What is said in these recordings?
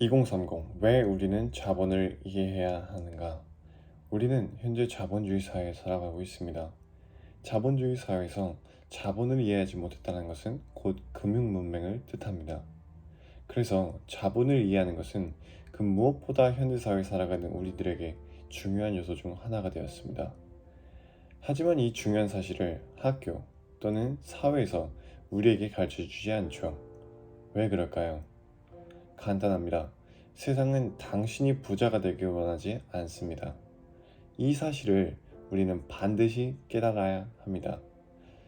2030 왜 우리는 자본을 이해해야 하는가? 우리는 현재 자본주의 사회에 살아가고 있습니다. 자본주의 사회에서 자본을 이해하지 못했다는 것은 곧 금융 문맹을 뜻합니다. 그래서 자본을 이해하는 것은 그 무엇보다 현대 사회에 살아가는 우리들에게 중요한 요소 중 하나가 되었습니다. 하지만 이 중요한 사실을 학교 또는 사회에서 우리에게 가르쳐 주지 않죠. 왜 그럴까요? 간단합니다. 세상은 당신이 부자가 되길 원하지 않습니다. 이 사실을 우리는 반드시 깨달아야 합니다.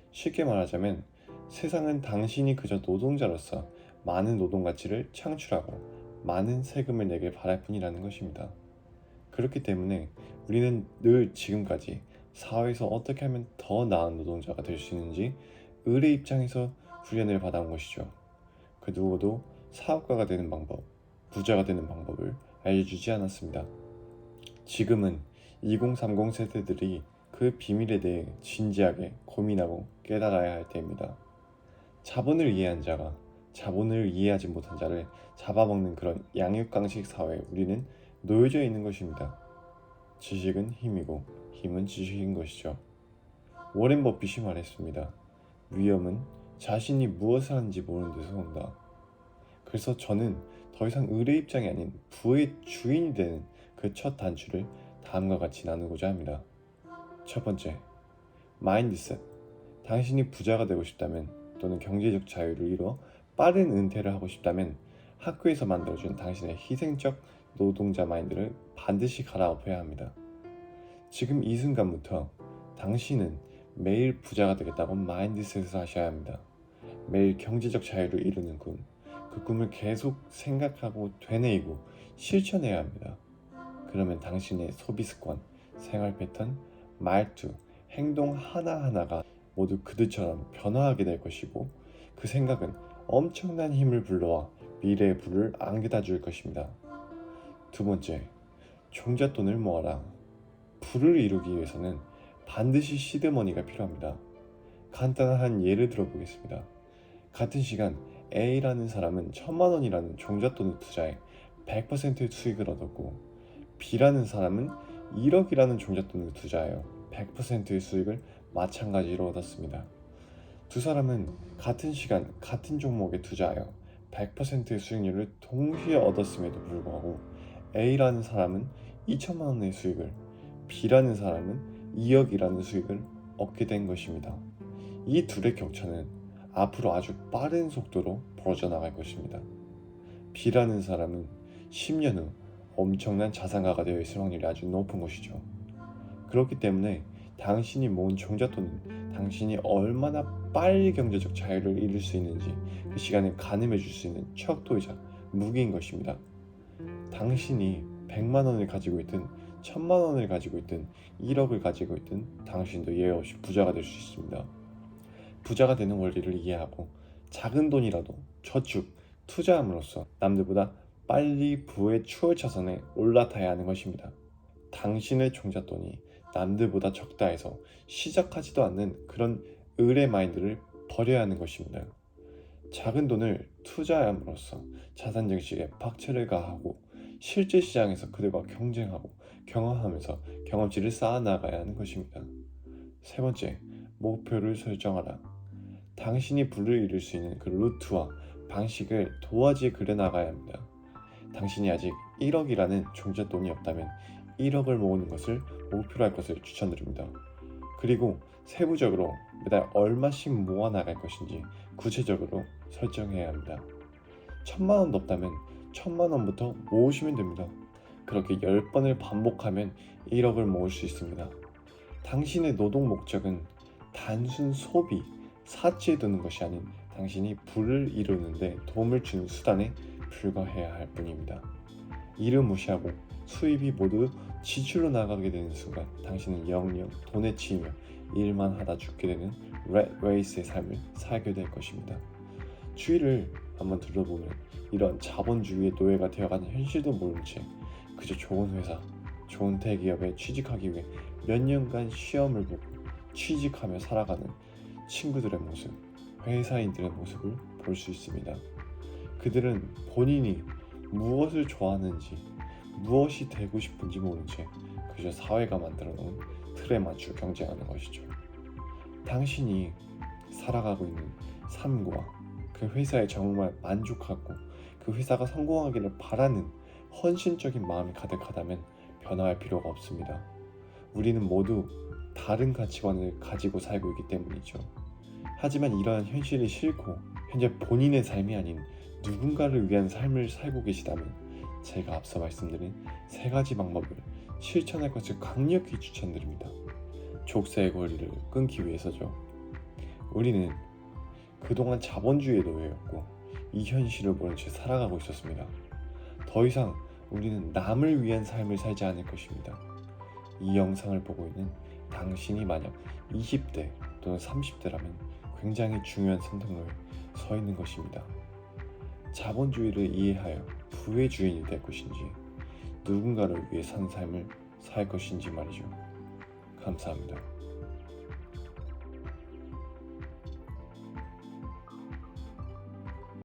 쉽게 말하자면 세상은 당신이 그저 노동자로서 많은 노동 가치를 창출하고 많은 세금을 내길 바랄 뿐이라는 것입니다. 그렇기 때문에 우리는 늘 지금까지 사회에서 어떻게 하면 더 나은 노동자가 될 수 있는지 을의 입장에서 훈련을 받아온 것이죠. 그 누구도 사업가가 되는 방법, 부자가 되는 방법을 알려주지 않았습니다. 지금은 2030 세대들이 그 비밀에 대해 진지하게 고민하고 깨달아야 할 때입니다. 자본을 이해한 자가 자본을 이해하지 못한 자를 잡아먹는 그런 양육강식 사회에 우리는 놓여져 있는 것입니다. 지식은 힘이고 힘은 지식인 것이죠. 워렌 버핏이 말했습니다. 위험은 자신이 무엇을 하는지 모르는 데서 온다. 그래서 저는 더 이상 을의 입장이 아닌 부의 주인이 되는 그 첫 단추를 다음과 같이 나누고자 합니다. 첫 번째, 마인드셋. 당신이 부자가 되고 싶다면 또는 경제적 자유를 이루어 빠른 은퇴를 하고 싶다면 학교에서 만들어준 당신의 희생적 노동자 마인드를 반드시 갈아엎어야 합니다. 지금 이 순간부터 당신은 매일 부자가 되겠다고 마인드셋을 하셔야 합니다. 매일 경제적 자유를 이루는 꿈, 그 꿈을 계속 생각하고 되뇌이고 실천해야 합니다. 그러면 당신의 소비 습관, 생활 패턴, 말투, 행동 하나하나가 모두 그들처럼 변화하게 될 것이고 그 생각은 엄청난 힘을 불러와 미래의 불을 안겨다 줄 것입니다. 두 번째, 종잣돈을 모아라. 부를 이루기 위해서는 반드시 시드머니가 필요합니다. 간단한 예를 들어보겠습니다. 같은 시간 A라는 사람은 1000만 원이라는 종잣돈을 투자해 100%의 수익을 얻었고 B라는 사람은 1억이라는 종잣돈을 투자하여 100%의 수익을 마찬가지로 얻었습니다. 두 사람은 같은 시간 같은 종목에 투자하여 100%의 수익률을 동시에 얻었음에도 불구하고 A라는 사람은 2천만 원의 수익을, B라는 사람은 2억이라는 수익을 얻게 된 것입니다. 이 둘의 격차는 앞으로 아주 빠른 속도로 벌어져 나갈 것입니다. B라는 사람은 10년 후 엄청난 자산가가 되어 있을 확률이 아주 높은 것이죠. 그렇기 때문에 당신이 모은 종잣돈은 당신이 얼마나 빨리 경제적 자유를 이룰 수 있는지 그 시간을 가늠해 줄 수 있는 척도이자 무기인 것입니다. 당신이 100만 원을 가지고 있든 1000만 원을 가지고 있든 1억을 가지고 있든 당신도 예외 없이 부자가 될 수 있습니다. 부자가 되는 원리를 이해하고 작은 돈이라도 저축, 투자함으로써 남들보다 빨리 부의 추월 차선에 올라타야 하는 것입니다. 당신의 종잣돈이 남들보다 적다 해서 시작하지도 않는 그런 을의 마인드를 버려야 하는 것입니다. 작은 돈을 투자함으로써 자산 증식에 박차를 가하고 실제 시장에서 그들과 경쟁하고 경험하면서 경험치를 쌓아나가야 하는 것입니다. 세 번째, 목표를 설정하라. 당신이 부를 이룰 수 있는 그 루트와 방식을 도화지에 그려나가야 합니다. 당신이 아직 1억이라는 종잣돈이 없다면 1억을 모으는 것을 목표로 할 것을 추천드립니다. 그리고 세부적으로 매달 얼마씩 모아 나갈 것인지 구체적으로 설정해야 합니다. 1000만 원도 없다면 1000만 원부터 모으시면 됩니다. 그렇게 10번을 반복하면 1억을 모을 수 있습니다. 당신의 노동 목적은 단순 소비, 사치에 두는 것이 아닌 당신이 부를 이루는데 도움을 주는 수단에 불과해야 할 뿐입니다. 이를 무시하고 수입이 모두 지출로 나가게 되는 순간 당신은 영영 돈에 치이며 일만 하다 죽게 되는 렛레이스의 삶을 살게 될 것입니다. 주위를 한번 둘러보면 이런 자본주의의 노예가 되어가는 현실도 모른 채 그저 좋은 회사, 좋은 대기업에 취직하기 위해 몇 년간 시험을 보고 취직하며 살아가는 친구들의 모습, 회사인들의 모습을 볼 수 있습니다. 그들은 본인이 무엇을 좋아하는지, 무엇이 되고 싶은지 모른 채 그저 사회가 만들어 놓은 틀에 맞추어 경쟁하는 것이죠. 당신이 살아가고 있는 삶과 그 회사에 정말 만족하고 그 회사가 성공하기를 바라는 헌신적인 마음이 가득하다면 변화할 필요가 없습니다. 우리는 모두 다른 가치관을 가지고 살고 있기 때문이죠. 하지만 이러한 현실이 싫고 현재 본인의 삶이 아닌 누군가를 위한 삶을 살고 계시다면 제가 앞서 말씀드린 세 가지 방법을 실천할 것을 강력히 추천드립니다. 족쇄의 권리를 끊기 위해서죠. 우리는 그동안 자본주의의 노예였고 이 현실을 모른 채 살아가고 있었습니다. 더 이상 우리는 남을 위한 삶을 살지 않을 것입니다. 이 영상을 보고 있는 당신이 만약 20대 또는 30대라면 굉장히 중요한 선택로에 서 있는 것입니다. 자본주의를 이해하여 부의 주인이 될 것인지 누군가를 위해 산 삶을 살 것인지 말이죠. 감사합니다.